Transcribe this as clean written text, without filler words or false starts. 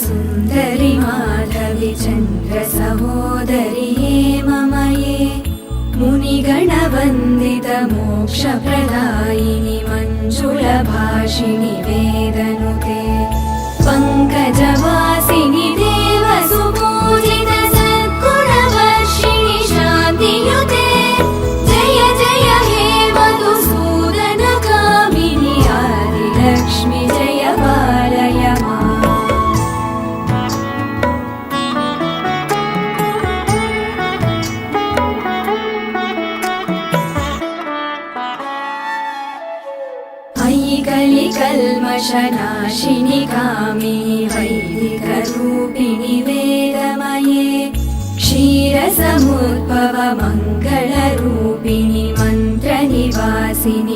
सुन्दरि माधवि चन्द्र सहोदरि हेममये मुनिगणवन्दित मोक्षप्रदायिनि मञ्जुलभाषिणि वेदनुते पङ्कजवासिनि देवसुपूजित सद्गुणवर्षिणि शान्तियुते जय जय हे मधुसूदनकामिनि आदिलक्ष्मि जय पालय माम्। कलिकल्मषनाशिनि कामिनि वैदिकरूपिणि वेदमये क्षीरसमुद्भव मङ्गलरूपिणि मन्त्रनिवासिनि